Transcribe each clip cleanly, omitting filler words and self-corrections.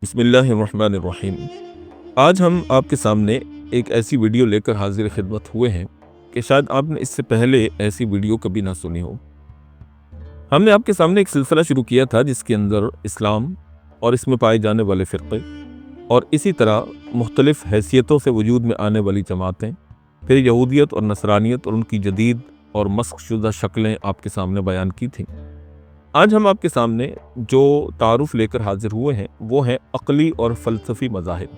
بسم اللہ الرحمن الرحیم۔ آج ہم آپ کے سامنے ایک ایسی ویڈیو لے کر حاضر خدمت ہوئے ہیں کہ شاید آپ نے اس سے پہلے ایسی ویڈیو کبھی نہ سنی ہو۔ ہم نے آپ کے سامنے ایک سلسلہ شروع کیا تھا جس کے اندر اسلام اور اس میں پائے جانے والے فرقے اور اسی طرح مختلف حیثیتوں سے وجود میں آنے والی جماعتیں، پھر یہودیت اور نصرانیت اور ان کی جدید اور مسخ شدہ شکلیں آپ کے سامنے بیان کی تھیں۔ آج ہم آپ کے سامنے جو تعارف لے کر حاضر ہوئے ہیں وہ ہیں عقلی اور فلسفی مذاہب۔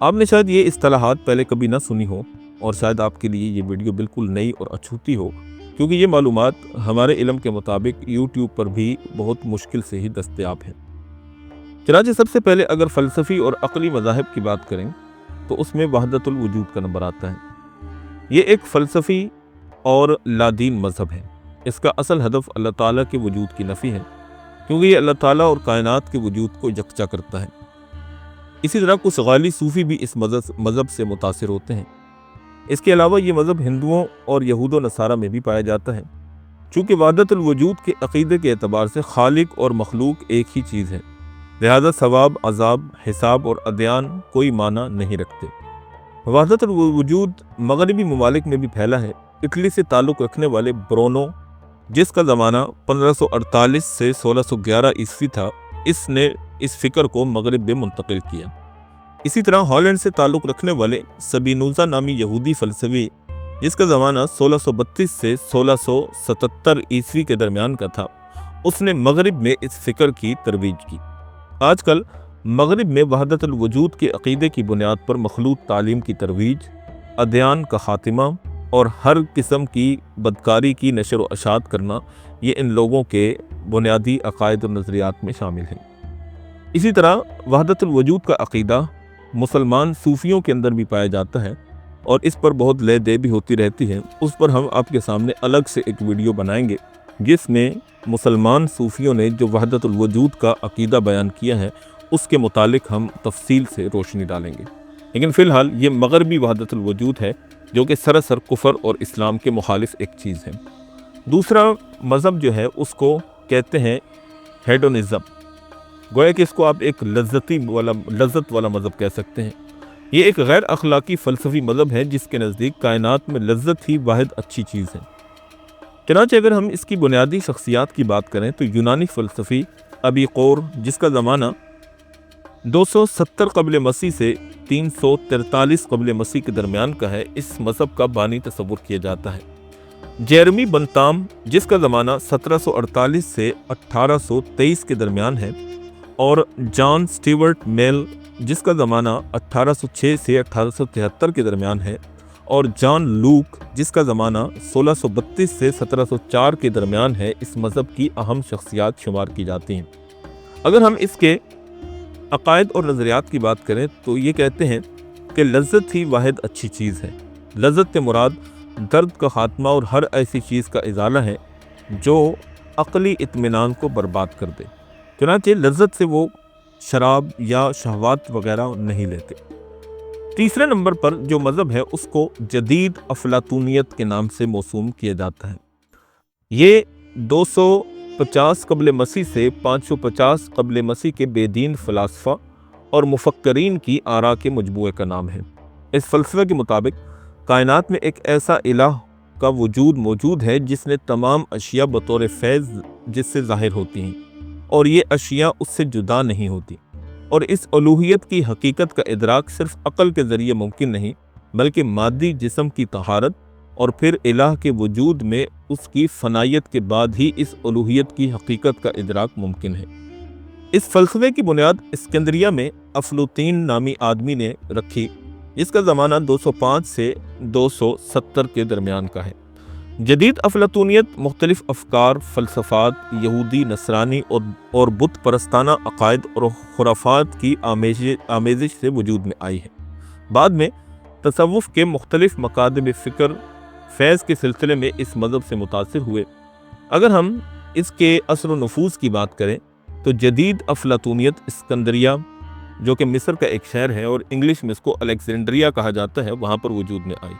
آپ نے شاید یہ اصطلاحات پہلے کبھی نہ سنی ہو اور شاید آپ کے لیے یہ ویڈیو بالکل نئی اور اچھوتی ہو، کیونکہ یہ معلومات ہمارے علم کے مطابق یوٹیوب پر بھی بہت مشکل سے ہی دستیاب ہیں۔ چنانچہ سب سے پہلے اگر فلسفی اور عقلی مذاہب کی بات کریں تو اس میں وحدت الوجود کا نمبر آتا ہے۔ یہ ایک فلسفی اور لادین مذہب ہے۔ اس کا اصل ہدف اللہ تعالیٰ کے وجود کی نفی ہے، کیونکہ یہ اللہ تعالیٰ اور کائنات کے وجود کو یکجا کرتا ہے۔ اسی طرح کچھ غالی صوفی بھی اس مذہب سے متاثر ہوتے ہیں۔ اس کے علاوہ یہ مذہب ہندوؤں اور یہود و نصارہ میں بھی پایا جاتا ہے، چونکہ وحدت الوجود کے عقیدے کے اعتبار سے خالق اور مخلوق ایک ہی چیز ہے، لہذا ثواب، عذاب، حساب اور ادیان کوئی معنی نہیں رکھتے۔ وحدت الوجود مغربی ممالک میں بھی پھیلا ہے۔ اٹلی سے تعلق رکھنے والے برونو، جس کا زمانہ 1548 سے 1611 عیسوی تھا، اس نے اس فکر کو مغرب میں منتقل کیا۔ اسی طرح ہالینڈ سے تعلق رکھنے والے سبینوزا نامی یہودی فلسفی، جس کا زمانہ 1632 سے 1677 عیسوی کے درمیان کا تھا، اس نے مغرب میں اس فکر کی ترویج کی۔ آج کل مغرب میں وحدت الوجود کے عقیدے کی بنیاد پر مخلوط تعلیم کی ترویج، ادیان کا خاتمہ اور ہر قسم کی بدکاری کی نشر و اشاعت کرنا، یہ ان لوگوں کے بنیادی عقائد و نظریات میں شامل ہیں۔ اسی طرح وحدت الوجود کا عقیدہ مسلمان صوفیوں کے اندر بھی پایا جاتا ہے اور اس پر بہت لے دے بھی ہوتی رہتی ہے۔ اس پر ہم آپ کے سامنے الگ سے ایک ویڈیو بنائیں گے جس میں مسلمان صوفیوں نے جو وحدت الوجود کا عقیدہ بیان کیا ہے اس کے متعلق ہم تفصیل سے روشنی ڈالیں گے۔ لیکن فی الحال یہ مغربی وحدت الوجود ہے جو کہ سراسر کفر اور اسلام کے مخالف ایک چیز ہے۔ دوسرا مذہب جو ہے اس کو کہتے ہیں ہیڈونزم، گویا کہ اس کو آپ ایک لذت والا مذہب کہہ سکتے ہیں۔ یہ ایک غیر اخلاقی فلسفی مذہب ہے جس کے نزدیک کائنات میں لذت ہی واحد اچھی چیز ہے۔ چنانچہ اگر ہم اس کی بنیادی شخصیات کی بات کریں تو یونانی فلسفی ابیقور، جس کا زمانہ 270 قبل مسیح سے 343 قبل مسیح کے درمیان کا ہے، اس مذہب کا بانی تصور کیا جاتا ہے۔ جیرمی بنتام، جس کا زمانہ 1748 سے 1823 کے درمیان ہے، اور جان سٹیورٹ میل، جس کا زمانہ 1806 سے 1873 کے درمیان ہے، اور جان لوک، جس کا زمانہ 1632 سے 1704 کے درمیان ہے، اس مذہب کی اہم شخصیات شمار کی جاتی ہیں۔ اگر ہم اس کے عقائد اور نظریات کی بات کریں تو یہ کہتے ہیں کہ لذت ہی واحد اچھی چیز ہے۔ لذت سے مراد درد کا خاتمہ اور ہر ایسی چیز کا ازالہ ہے جو عقلی اطمینان کو برباد کر دے۔ چنانچہ لذت سے وہ شراب یا شہوات وغیرہ نہیں لیتے۔ تیسرے نمبر پر جو مذہب ہے اس کو جدید افلاطونیت کے نام سے موسوم کیا جاتا ہے۔ یہ 250 قبل مسیح سے 550 قبل مسیح کے بے دین فلاسفہ اور مفکرین کی آراء کے مجموعے کا نام ہے۔ اس فلسفے کے مطابق کائنات میں ایک ایسا الہ کا وجود موجود ہے جس نے تمام اشیاء بطور فیض جس سے ظاہر ہوتی ہیں، اور یہ اشیاء اس سے جدا نہیں ہوتی، اور اس الوہیت کی حقیقت کا ادراک صرف عقل کے ذریعے ممکن نہیں بلکہ مادی جسم کی طہارت اور پھر الہ کے وجود میں اس کی فنائیت کے بعد ہی اس الوہیت کی حقیقت کا ادراک ممکن ہے۔ اس فلسفے کی بنیاد اسکندریہ میں افلاطون نامی آدمی نے رکھی، جس کا زمانہ 205 سے 270 کے درمیان کا ہے۔ جدید افلاطونیت مختلف افکار، فلسفات، یہودی، نصرانی اور بت پرستانہ عقائد اور خرافات کی آمیزش سے وجود میں آئی ہے۔ بعد میں تصوف کے مختلف مکاتب فکر فیض کے سلسلے میں اس مذہب سے متاثر ہوئے۔ اگر ہم اس کے اثر و نفوذ کی بات کریں تو جدید افلاطونیت اسکندریہ، جو کہ مصر کا ایک شہر ہے اور انگلش میں اس کو الیگزینڈریا کہا جاتا ہے، وہاں پر وجود میں آئی،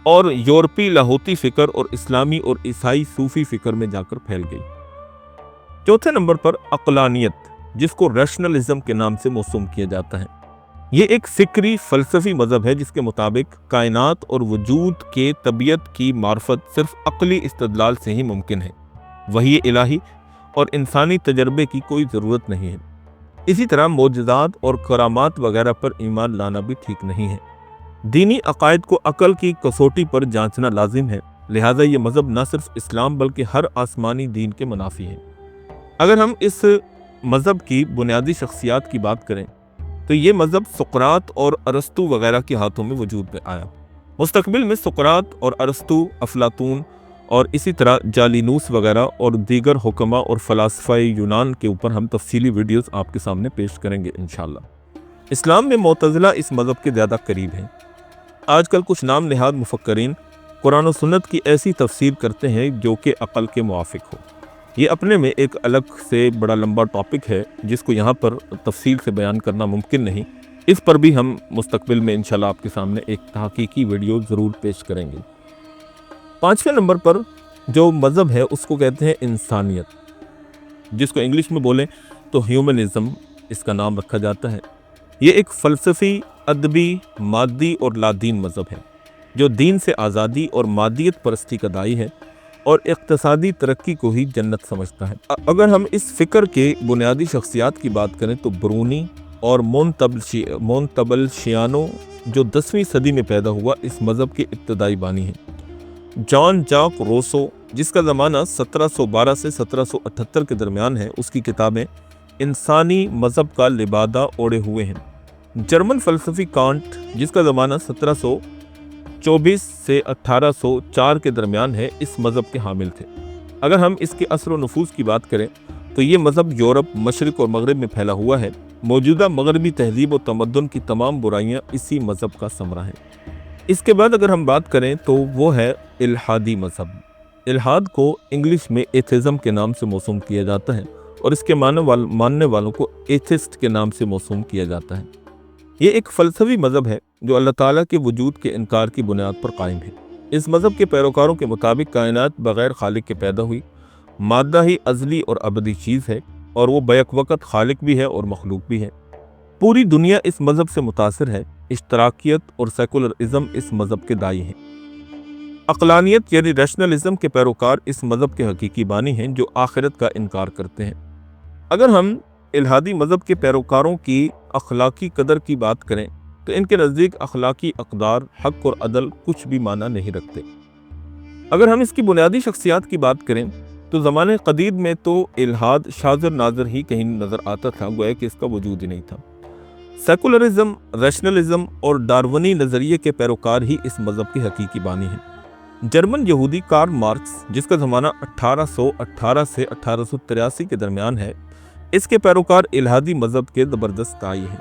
اور یورپی لاہوتی فکر اور اسلامی اور عیسائی صوفی فکر میں جا کر پھیل گئی۔ چوتھے نمبر پر عقلانیت، جس کو ریشنلزم کے نام سے موسوم کیا جاتا ہے۔ یہ ایک فکری فلسفی مذہب ہے جس کے مطابق کائنات اور وجود کے طبیعت کی معرفت صرف عقلی استدلال سے ہی ممکن ہے، وحی الہی اور انسانی تجربے کی کوئی ضرورت نہیں ہے۔ اسی طرح معجزات اور کرامات وغیرہ پر ایمان لانا بھی ٹھیک نہیں ہے۔ دینی عقائد کو عقل کی کسوٹی پر جانچنا لازم ہے، لہٰذا یہ مذہب نہ صرف اسلام بلکہ ہر آسمانی دین کے منافی ہے۔ اگر ہم اس مذہب کی بنیادی شخصیات کی بات کریں تو یہ مذہب سقراط اور ارسطو وغیرہ کے ہاتھوں میں وجود میں آیا۔ مستقبل میں سقراط اور ارسطو، افلاطون اور اسی طرح جالینوس وغیرہ اور دیگر حکماء اور فلاسفہ یونان کے اوپر ہم تفصیلی ویڈیوز آپ کے سامنے پیش کریں گے انشاءاللہ۔ اسلام میں معتزلہ اس مذہب کے زیادہ قریب ہیں۔ آج کل کچھ نام نہاد مفکرین قرآن و سنت کی ایسی تفسیر کرتے ہیں جو کہ عقل کے موافق ہو۔ یہ اپنے میں ایک الگ سے بڑا لمبا ٹاپک ہے جس کو یہاں پر تفصیل سے بیان کرنا ممکن نہیں۔ اس پر بھی ہم مستقبل میں انشاءاللہ آپ کے سامنے ایک تحقیقی ویڈیو ضرور پیش کریں گے۔ 5ویں نمبر پر جو مذہب ہے اس کو کہتے ہیں انسانیت، جس کو انگلش میں بولیں تو ہیومنزم اس کا نام رکھا جاتا ہے۔ یہ ایک فلسفی، ادبی، مادی اور لادین مذہب ہے جو دین سے آزادی اور مادیت پرستی کا داعی ہے اور اقتصادی ترقی کو ہی جنت سمجھتا ہے۔ اگر ہم اس فکر کے بنیادی شخصیات کی بات کریں تو برونی اور مونتبلشیانو جو 10ویں صدی میں پیدا ہوا اس مذہب کے ابتدائی بانی ہیں۔ جان جاک روسو جس کا زمانہ 1712 سے 1778 کے درمیان ہے، اس کی کتابیں انسانی مذہب کا لبادہ اوڑے ہوئے ہیں۔ جرمن فلسفی کانٹ جس کا زمانہ 1724 سے 1804 کے درمیان ہے، اس مذہب کے حامل تھے۔ اگر ہم اس کے اثر و نفوذ کی بات کریں تو یہ مذہب یورپ، مشرق اور مغرب میں پھیلا ہوا ہے۔ موجودہ مغربی تہذیب و تمدن کی تمام برائیاں اسی مذہب کا ثمرہ ہیں۔ اس کے بعد اگر ہم بات کریں تو وہ ہے الحادی مذہب۔ الحاد کو انگلش میں ایتھزم کے نام سے موسوم کیا جاتا ہے اور اس کے ماننے والوں کو ایتھسٹ کے نام سے موسوم کیا جاتا ہے۔ یہ ایک فلسفی مذہب ہے جو اللہ تعالیٰ کے وجود کے انکار کی بنیاد پر قائم ہے۔ اس مذہب کے پیروکاروں کے مطابق کائنات بغیر خالق کے پیدا ہوئی، مادہ ہی ازلی اور ابدی چیز ہے اور وہ بیک وقت خالق بھی ہے اور مخلوق بھی ہے۔ پوری دنیا اس مذہب سے متاثر ہے۔ اشتراکیت اور سیکولرزم اس مذہب کے داعی ہیں۔ عقلانیت یعنی ریشنلزم کے پیروکار اس مذہب کے حقیقی بانی ہیں جو آخرت کا انکار کرتے ہیں۔ اگر ہم الحادی مذہب کے پیروکاروں کی اخلاقی قدر کی بات کریں تو ان کے نزدیک اخلاقی اقدار، حق اور عدل کچھ بھی معنی نہیں رکھتے۔ اگر ہم اس کی بنیادی شخصیات کی بات کریں تو زمانے قدیم میں تو الحاد شاذ نادر ہی کہیں نظر آتا تھا، گویا کہ اس کا وجود ہی نہیں تھا۔ سیکولرزم، ریشنلزم اور ڈارونی نظریے کے پیروکار ہی اس مذہب کے حقیقی بانی ہیں۔ جرمن یہودی کارل مارکس جس کا زمانہ 1818 سے 1883 کے درمیان ہے، اس کے پیروکار الحادی مذہب کے زبردست داعی ہیں۔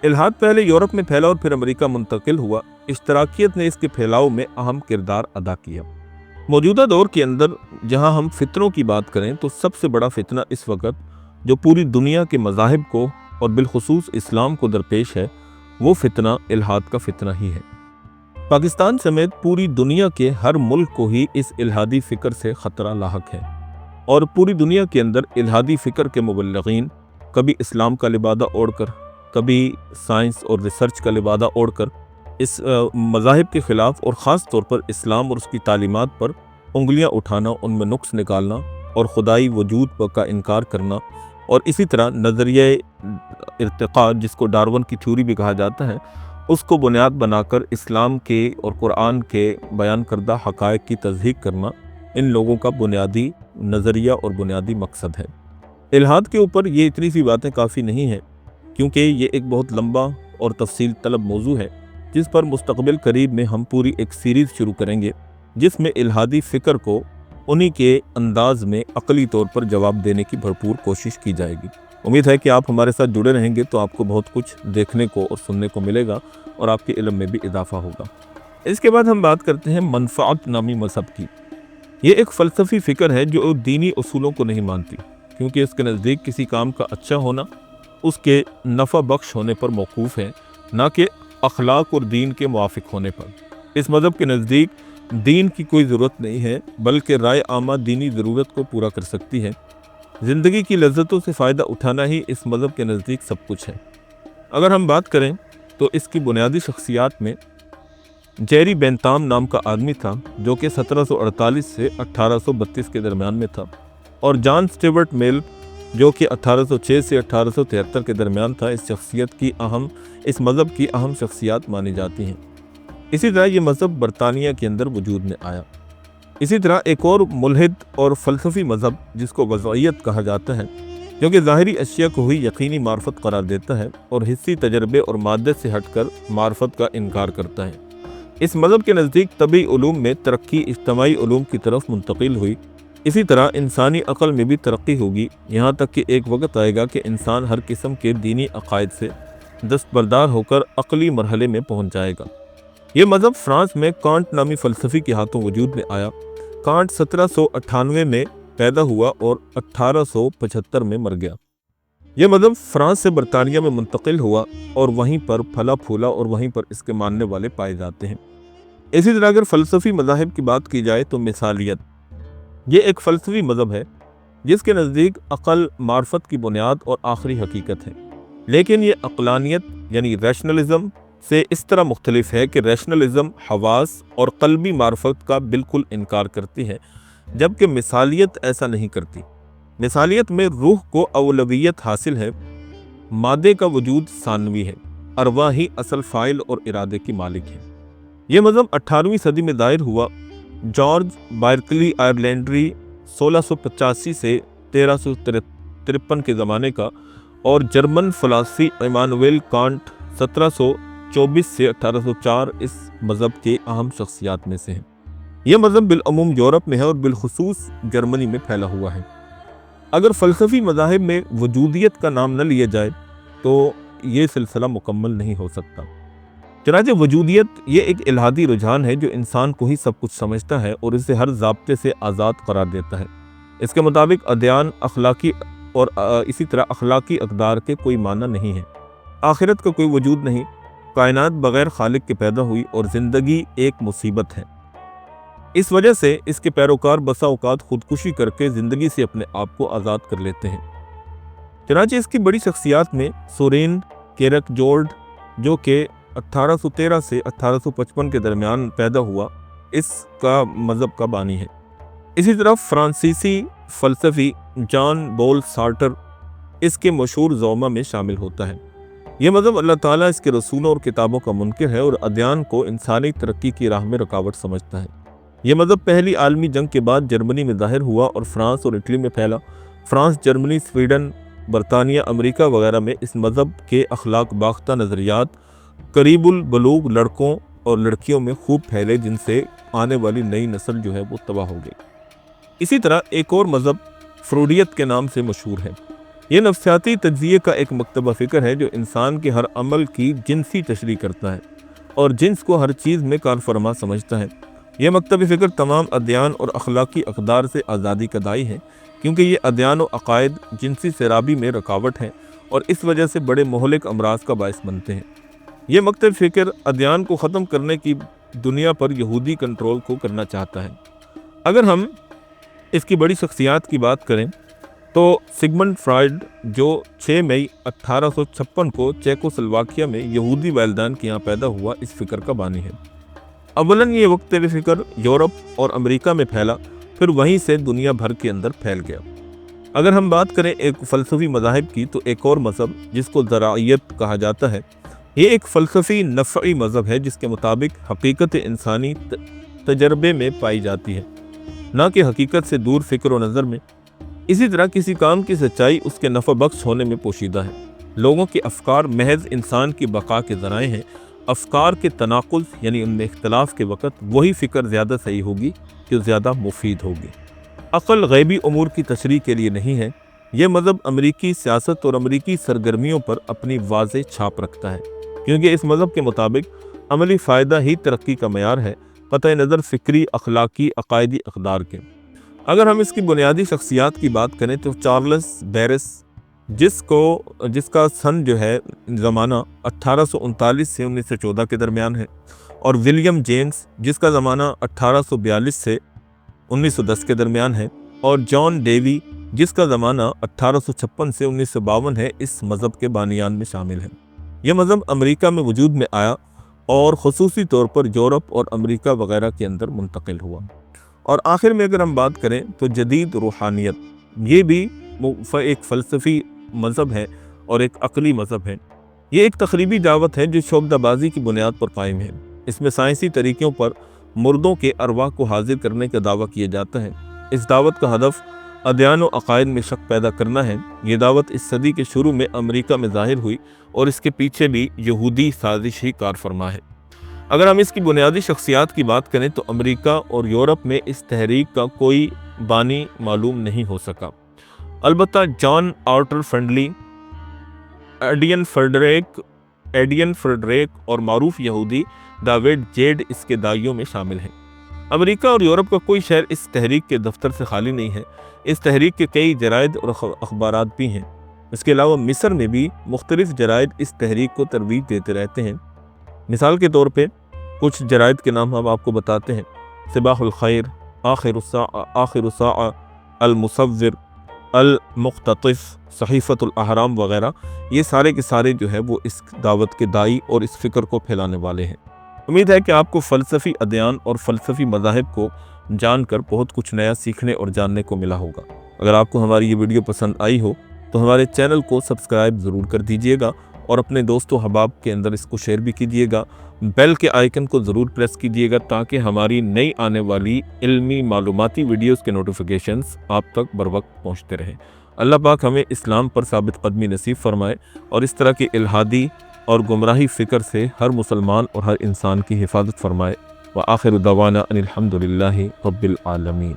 الحاد پہلے یورپ میں پھیلا اور پھر امریکہ منتقل ہوا۔ اشتراکیت نے اس کے پھیلاؤ میں اہم کردار ادا کیا۔ موجودہ دور کے اندر جہاں ہم فتنوں کی بات کریں تو سب سے بڑا فتنہ اس وقت جو پوری دنیا کے مذاہب کو اور بالخصوص اسلام کو درپیش ہے، وہ فتنہ الحاد کا فتنہ ہی ہے۔ پاکستان سمیت پوری دنیا کے ہر ملک کو ہی اس الحادی فکر سے خطرہ لاحق ہے اور پوری دنیا کے اندر الحادی فکر کے مبلغین کبھی اسلام کا لبادہ اوڑھ کر، کبھی سائنس اور ریسرچ کا لبادہ اوڑھ کر اس مذاہب کے خلاف اور خاص طور پر اسلام اور اس کی تعلیمات پر انگلیاں اٹھانا، ان میں نقص نکالنا اور خدائی وجود کا انکار کرنا، اور اسی طرح نظریہ ارتقاء جس کو ڈارون کی تھیوری بھی کہا جاتا ہے، اس کو بنیاد بنا کر اسلام کے اور قرآن کے بیان کردہ حقائق کی تصدیق کرنا ان لوگوں کا بنیادی نظریہ اور بنیادی مقصد ہے۔ الحاد کے اوپر یہ اتنی سی باتیں کافی نہیں ہیں کیونکہ یہ ایک بہت لمبا اور تفصیل طلب موضوع ہے جس پر مستقبل قریب میں ہم پوری ایک سیریز شروع کریں گے جس میں الحادی فکر کو انہی کے انداز میں عقلی طور پر جواب دینے کی بھرپور کوشش کی جائے گی۔ امید ہے کہ آپ ہمارے ساتھ جڑے رہیں گے تو آپ کو بہت کچھ دیکھنے کو اور سننے کو ملے گا اور آپ کے علم میں بھی اضافہ ہوگا۔ اس کے بعد ہم بات کرتے ہیں منفعت نامی مذہب کی۔ یہ ایک فلسفی فکر ہے جو دینی اصولوں کو نہیں مانتی کیونکہ اس کے نزدیک کسی کام کا اچھا ہونا اس کے نفع بخش ہونے پر موقوف ہے، نہ کہ اخلاق اور دین کے موافق ہونے پر۔ اس مذہب کے نزدیک دین کی کوئی ضرورت نہیں ہے بلکہ رائے عامہ دینی ضرورت کو پورا کر سکتی ہے۔ زندگی کی لذتوں سے فائدہ اٹھانا ہی اس مذہب کے نزدیک سب کچھ ہے۔ اگر ہم بات کریں تو اس کی بنیادی شخصیات میں جیری بینتام نام کا آدمی تھا جو کہ 1748 سے 1832 کے درمیان میں تھا، اور جان سٹیورٹ میل جو کہ 1806 سے 1873 کے درمیان تھا، اس مذہب کی اہم شخصیات مانی جاتی ہیں۔ اسی طرح یہ مذہب برطانیہ کے اندر وجود میں آیا۔ اسی طرح ایک اور ملحد اور فلسفی مذہب جس کو وضعیت کہا جاتا ہے، جو کہ ظاہری اشیاء کو ہی یقینی معرفت قرار دیتا ہے اور حسی تجربے اور مادے سے ہٹ کر معرفت کا انکار کرتا ہے۔ اس مذہب کے نزدیک طبعی علوم میں ترقی اجتماعی علوم کی طرف منتقل ہوئی۔ اسی طرح انسانی عقل میں بھی ترقی ہوگی، یہاں تک کہ ایک وقت آئے گا کہ انسان ہر قسم کے دینی عقائد سے دستبردار ہو کر عقلی مرحلے میں پہنچ جائے گا۔ یہ مذہب فرانس میں کانٹ نامی فلسفی کے ہاتھوں وجود میں آیا۔ کانٹ 1798 میں پیدا ہوا اور 1875 میں مر گیا۔ یہ مذہب فرانس سے برطانیہ میں منتقل ہوا اور وہیں پر پھلا پھولا اور وہیں پر اس کے ماننے والے پائے جاتے ہیں۔ اسی طرح اگر فلسفی مذاہب کی بات کی جائے تو مثالیت یہ ایک فلسفی مذہب ہے جس کے نزدیک عقل معرفت کی بنیاد اور آخری حقیقت ہے، لیکن یہ عقلانیت یعنی ریشنلزم سے اس طرح مختلف ہے کہ ریشنلزم حواس اور قلبی معرفت کا بالکل انکار کرتی ہے، جبکہ مثالیت ایسا نہیں کرتی۔ مثالیت میں روح کو اولویت حاصل ہے، مادے کا وجود ثانوی ہے، ارواح ہی اصل فاعل اور ارادے کی مالک ہے۔ یہ مذہب 18ویں صدی میں دائر ہوا۔ جارج بائرکلی آئرلینڈری 1685 سے 1353 کے زمانے کا، اور جرمن فلسفی ایمانویل کانٹ 1724 سے 1804 اس مذہب کے اہم شخصیات میں سے ہیں۔ یہ مذہب بالعموم یورپ میں ہے اور بالخصوص جرمنی میں پھیلا ہوا ہے۔ اگر فلسفی مذاہب میں وجودیت کا نام نہ لیا جائے تو یہ سلسلہ مکمل نہیں ہو سکتا۔ چنانچہ وجودیت یہ ایک الہادی رجحان ہے جو انسان کو ہی سب کچھ سمجھتا ہے اور اسے ہر ضابطے سے آزاد قرار دیتا ہے۔ اس کے مطابق ادیان اخلاقی اور اسی طرح اخلاقی اقدار کے کوئی معنی نہیں ہے، آخرت کا کوئی وجود نہیں، کائنات بغیر خالق کے پیدا ہوئی اور زندگی ایک مصیبت ہے۔ اس وجہ سے اس کے پیروکار بسا اوقات خودکشی کر کے زندگی سے اپنے آپ کو آزاد کر لیتے ہیں۔ چنانچہ اس کی بڑی شخصیات میں سورین کیرکجورڈ جو کہ 1813 سے 1855 کے درمیان پیدا ہوا، اس کا مذہب کا بانی ہے۔ اسی طرح فرانسیسی فلسفی جان بول سارٹر اس کے مشہور زومہ میں شامل ہوتا ہے۔ یہ مذہب اللہ تعالیٰ، اس کے رسولوں اور کتابوں کا منکر ہے اور ادیان کو انسانی ترقی کی راہ میں رکاوٹ سمجھتا ہے۔ یہ مذہب پہلی عالمی جنگ کے بعد جرمنی میں ظاہر ہوا اور فرانس اور اٹلی میں پھیلا۔ فرانس، جرمنی، سویڈن، برطانیہ، امریکہ وغیرہ میں اس مذہب کے اخلاق باختہ نظریات قریب البلوغ لڑکوں اور لڑکیوں میں خوب پھیلے، جن سے آنے والی نئی نسل جو ہے وہ تباہ ہو گئی۔ اسی طرح ایک اور مذہب فروڈیت کے نام سے مشہور ہے۔ یہ نفسیاتی تجزیے کا ایک مکتبہ فکر ہے جو انسان کے ہر عمل کی جنسی تشریح کرتا ہے اور جنس کو ہر چیز میں کار فرما سمجھتا ہے۔ یہ مکتبہ فکر تمام ادیان اور اخلاقی اقدار سے آزادی کا داعی ہے، کیونکہ یہ ادیان و عقائد جنسی سیرابی میں رکاوٹ ہیں اور اس وجہ سے بڑے مہلک امراض کا باعث بنتے ہیں۔ یہ مکتبہ فکر ادیان کو ختم کرنے کی دنیا پر یہودی کنٹرول کو کرنا چاہتا ہے۔ اگر ہم اس کی بڑی شخصیات کی بات کریں تو سگمنڈ فرائڈ جو 6 مئی 1856 کو چیکوسلواکیہ میں یہودی والدین کے یہاں پیدا ہوا، اس فکر کا بانی ہے۔ اولاً یہ مکتبہ فکر یورپ اور امریکہ میں پھیلا، پھر وہیں سے دنیا بھر کے اندر پھیل گیا۔ اگر ہم بات کریں ایک فلسفی مذاہب کی تو ایک اور مذہب جس کو ذرائعیت کہا جاتا ہے، یہ ایک فلسفی نفعی مذہب ہے جس کے مطابق حقیقت انسانی تجربے میں پائی جاتی ہے، نہ کہ حقیقت سے دور فکر و نظر میں۔ اسی طرح کسی کام کی سچائی اس کے نفع بخش ہونے میں پوشیدہ ہے۔ لوگوں کے افکار محض انسان کی بقا کے ذرائع ہیں۔ افکار کے تناقض یعنی ان میں اختلاف کے وقت وہی فکر زیادہ صحیح ہوگی جو زیادہ مفید ہوگی۔ عقل غیبی امور کی تشریح کے لیے نہیں ہے۔ یہ مذہب امریکی سیاست اور امریکی سرگرمیوں پر اپنی واضح چھاپ رکھتا ہے، کیونکہ اس مذہب کے مطابق عملی فائدہ ہی ترقی کا معیار ہے، قطع نظر فکری، اخلاقی، عقائدی اقدار کے۔ اگر ہم اس کی بنیادی شخصیات کی بات کریں تو چارلس بیرس جس کا سن جو ہے زمانہ 1839 سے 1914 کے درمیان ہے، اور ولیم جیمس جس کا زمانہ 1842 سے 1910 کے درمیان ہے، اور جان ڈیوی جس کا زمانہ 1856 سے 1952 ہے، اس مذہب کے بانیان میں شامل ہے۔ یہ مذہب امریکہ میں وجود میں آیا اور خصوصی طور پر یورپ اور امریکہ وغیرہ کے اندر منتقل ہوا۔ اور آخر میں اگر ہم بات کریں تو جدید روحانیت، یہ بھی ایک فلسفی مذہب ہے اور ایک عقلی مذہب ہے۔ یہ ایک تقریبی دعوت ہے جو شعبدہ بازی کی بنیاد پر قائم ہے۔ اس میں سائنسی طریقوں پر مردوں کے ارواح کو حاضر کرنے کا دعویٰ کیا جاتا ہے۔ اس دعوت کا ہدف ادیان و عقائد میں شک پیدا کرنا ہے۔ یہ دعوت اس صدی کے شروع میں امریکہ میں ظاہر ہوئی اور اس کے پیچھے بھی یہودی سازش ہی کار فرما ہے۔ اگر ہم اس کی بنیادی شخصیات کی بات کریں تو امریکہ اور یورپ میں اس تحریک کا کوئی بانی معلوم نہیں ہو سکا۔ البتہ جان آرٹر فرینڈلی، ایڈین فریڈریک اور معروف یہودی ڈیوڈ جیڈ اس کے داعیوں میں شامل ہیں۔ امریکہ اور یورپ کا کوئی شہر اس تحریک کے دفتر سے خالی نہیں ہے۔ اس تحریک کے کئی جرائد اور اخبارات بھی ہیں۔ اس کے علاوہ مصر میں بھی مختلف جرائد اس تحریک کو ترویج دیتے رہتے ہیں۔ مثال کے طور پہ کچھ جرائد کے نام ہم آپ کو بتاتے ہیں: صباح الخیر، آخر الساعہ، المصور، المقتطف، صحیفۃ الاہرام وغیرہ۔ یہ سارے کے سارے جو ہے وہ اس دعوت کے داعی اور اس فکر کو پھیلانے والے ہیں۔ امید ہے کہ آپ کو فلسفی ادیان اور فلسفی مذاہب کو جان کر بہت کچھ نیا سیکھنے اور جاننے کو ملا ہوگا۔ اگر آپ کو ہماری یہ ویڈیو پسند آئی ہو تو ہمارے چینل کو سبسکرائب ضرور کر دیجئے گا اور اپنے دوست و احباب کے اندر اس کو شیئر بھی کیجئے گا۔ بیل کے آئیکن کو ضرور پریس کیجئے گا تاکہ ہماری نئی آنے والی علمی معلوماتی ویڈیوز کے نوٹیفیکیشنز آپ تک بر وقت پہنچتے رہیں۔ اللہ پاک ہمیں اسلام پر ثابت قدمی نصیب فرمائے اور اس طرح کی الہادی اور گمراہی فکر سے ہر مسلمان اور ہر انسان کی حفاظت فرمائے۔ وآخر دعوانا ان الحمد للہ رب العالمین۔